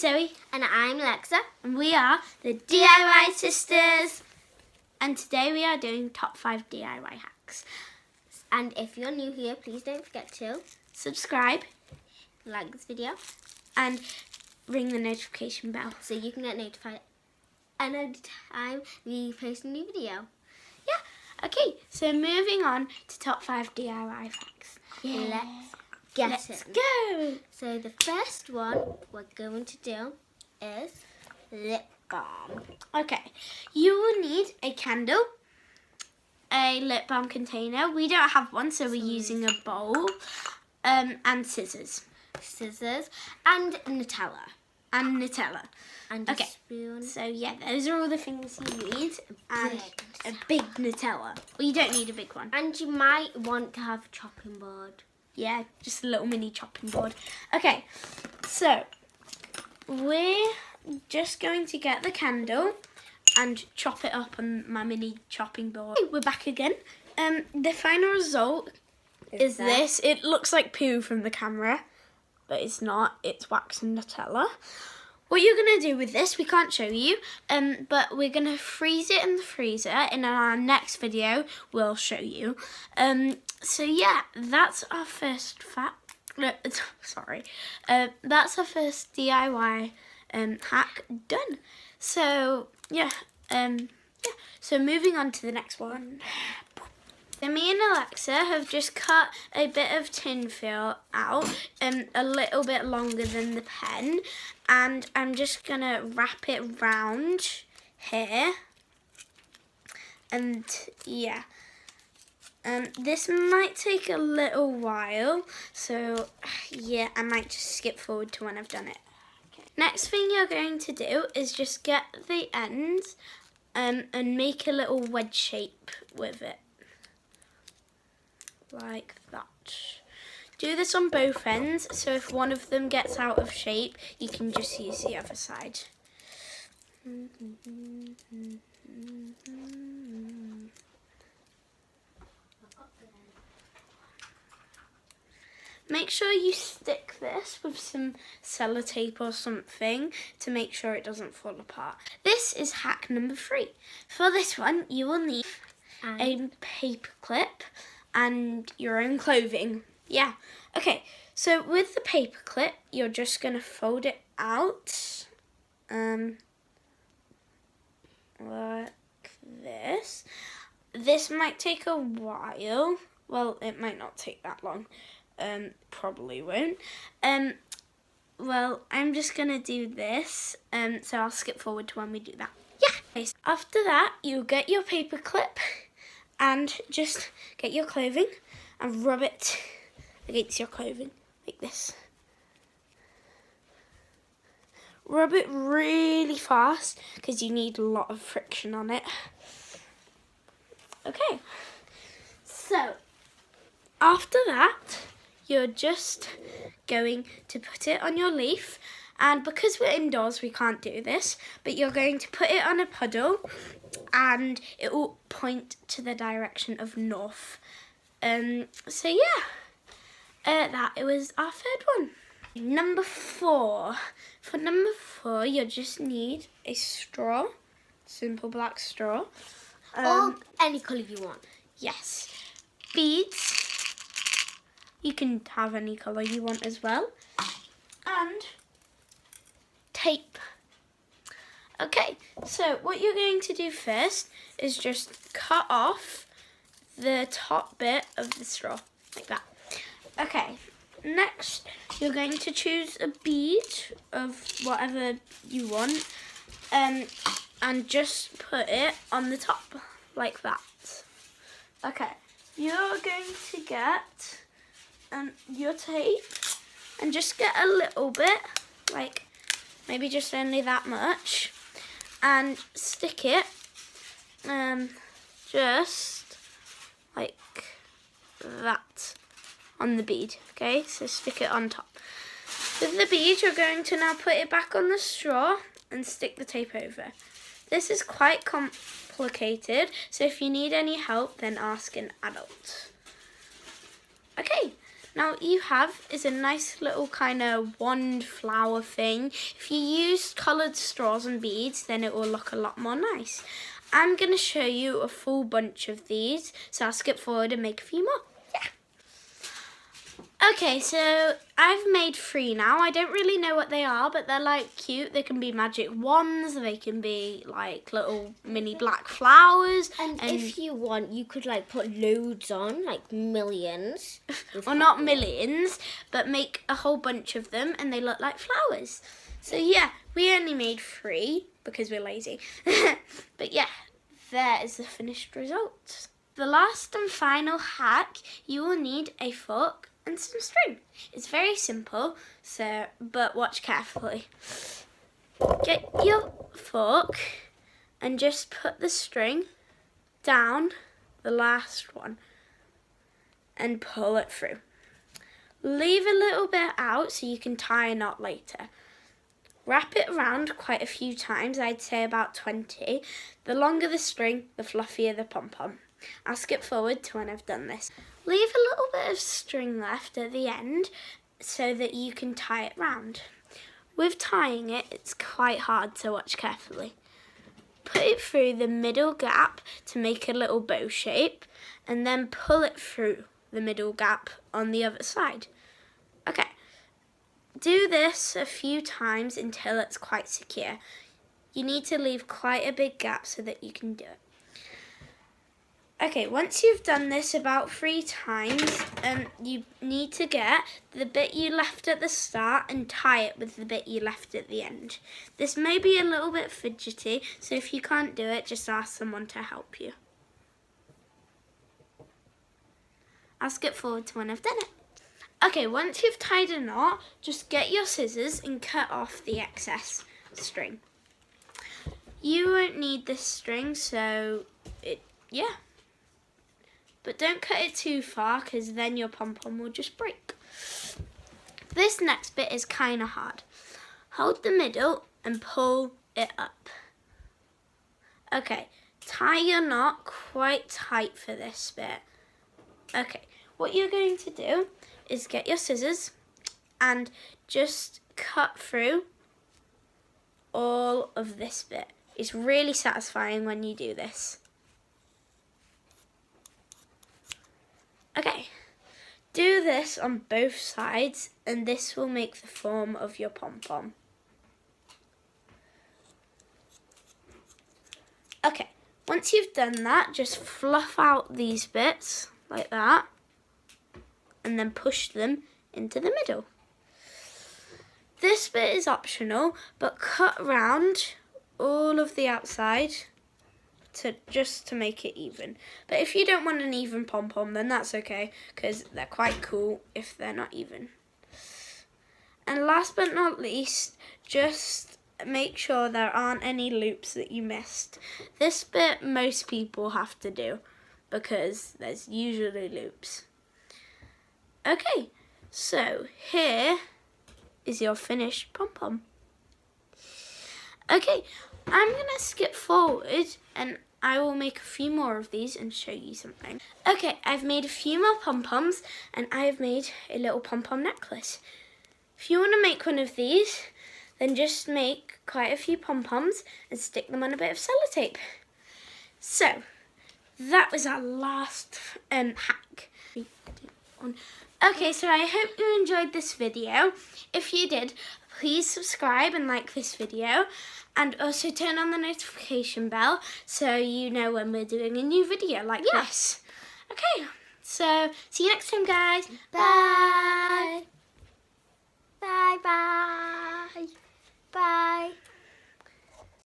Zoe. And I'm Alexa. And we are the DIY Sisters. And today we are doing top 5 DIY hacks. And if you're new here, please don't forget to Subscribe, like this video, and ring the notification bell. so you can get notified any time we post a new video. Yeah, okay, so moving on to top 5 DIY hacks. Let's Let's go! So the first one we're going to do is lip balm. Okay, you will need a candle, a lip balm container. We don't have one, so we're using a bowl, and scissors. Scissors and Nutella. And Nutella. And Okay. a spoon. So yeah, those are all the things you need. And a big Nutella. Well, you don't need a big one. And you might want to have a chopping board. Yeah, just a little mini chopping board. Okay, so we're just going to get the candle and chop it up on my mini chopping board. We're back again. The final result is this. It looks like poo from the camera, but it's not. It's wax and Nutella. What you're going to do with this, we can't show you, but we're going to freeze it in the freezer, and in our next video, we'll show you. So yeah, that's our first that's our first DIY hack done. So yeah, so moving on to the next one. So me and Alexa have just cut a bit of tin foil out, a little bit longer than the pen, and I'm just gonna wrap it round here. And yeah, this might take a little while, so yeah, I might just skip forward to when I've done it. Okay. Next thing you're going to do is just get the ends and make a little wedge shape with it. Like that. Do this on both ends, so if one of them gets out of shape, you can just use the other side. Make sure you stick this with some sellotape or something to make sure it doesn't fall apart. This is hack number 3. For this one, you will need a paper clip and your own clothing. Yeah. Okay, so with the paper clip, you're just going to fold it out like this. This might take a while. Well, it might not take that long. Probably won't. Well, I'm just going to do this, so I'll skip forward to when we do that. Yeah. Okay, so after that, you'll get your paper clip and just get your clothing and rub it against your clothing like this. Rub it really fast because you need a lot of friction on it. Okay, so after that, you're just going to put it on your leaf, and because we're indoors we can't do this, but you're going to put it on a puddle and it will point to the direction of north. So yeah, that it was our third one. Number 4. For number 4, you just need a straw, simple black straw. Or any colour you want. Yes. Beads. You can have any colour you want as well. And tape. Okay, so what you're going to do first is just cut off the top bit of the straw, like that. Okay, next you're going to choose a bead of whatever you want, and just put it on the top, like that. Okay, you're going to get your tape and just get a little bit, like maybe just only that much, and stick it just like that on the bead. Okay, so stick it on top. With the bead, you're going to now put it back on the straw and stick the tape over. This is quite complicated, so if you need any help, then ask an adult. Okay, Now what you have is a nice little kind of wand flower thing. If you use coloured straws and beads, then it will look a lot more nice. I'm going to show you a full bunch of these, so I'll skip forward and make a few more. Okay, so I've made 3 now. I don't really know what they are, but they're like cute. They can be magic wands, they can be like little mini black flowers. And if you want, you could like put loads on, like millions. Or not millions, but make a whole bunch of them and they look like flowers. So yeah, we only made 3 because we're lazy. But yeah, there is the finished result. The last and final hack, you will need a fork and some string. It's very simple, but watch carefully. Get your fork and just put the string down the last one and pull it through. Leave a little bit out so you can tie a knot later. Wrap it around quite a few times, I'd say about 20. The longer the string, the fluffier the pom-pom. I'll skip forward to when I've done this. Leave a little bit of string left at the end so that you can tie it round. With tying it, it's quite hard, so watch carefully. Put it through the middle gap to make a little bow shape and then pull it through the middle gap on the other side. Okay, do this a few times until it's quite secure. You need to leave quite a big gap so that you can do it. Okay, once you've done this about 3 times, you need to get the bit you left at the start and tie it with the bit you left at the end. This may be a little bit fidgety, so if you can't do it, just ask someone to help you. I'll skip forward to when I've done it. Okay, once you've tied a knot, just get your scissors and cut off the excess string. You won't need this string, so yeah. But don't cut it too far because then your pom-pom will just break. This next bit is kind of hard. Hold the middle and pull it up. Okay, tie your knot quite tight for this bit. Okay, what you're going to do is get your scissors and just cut through all of this bit. It's really satisfying when you do this. Okay, do this on both sides and this will make the form of your pom-pom. Okay, once you've done that, just fluff out these bits like that and then push them into the middle. This bit is optional, but cut round all of the outside just to make it even. But if you don't want an even pom-pom, then that's okay, because they're quite cool if they're not even. And last but not least, just make sure there aren't any loops that you missed. This bit most people have to do, because there's usually loops. Okay, so here is your finished pom-pom. Okay, I'm going to skip forward and I will make a few more of these and show you something. Okay, I've made a few more pom-poms and I have made a little pom-pom necklace. If you want to make one of these, then just make quite a few pom-poms and stick them on a bit of sellotape. So, that was our last hack. Okay, so I hope you enjoyed this video. If you did, please subscribe and like this video. And also turn on the notification bell so you know when we're doing a new video like this. Okay, so see you next time, guys. Bye.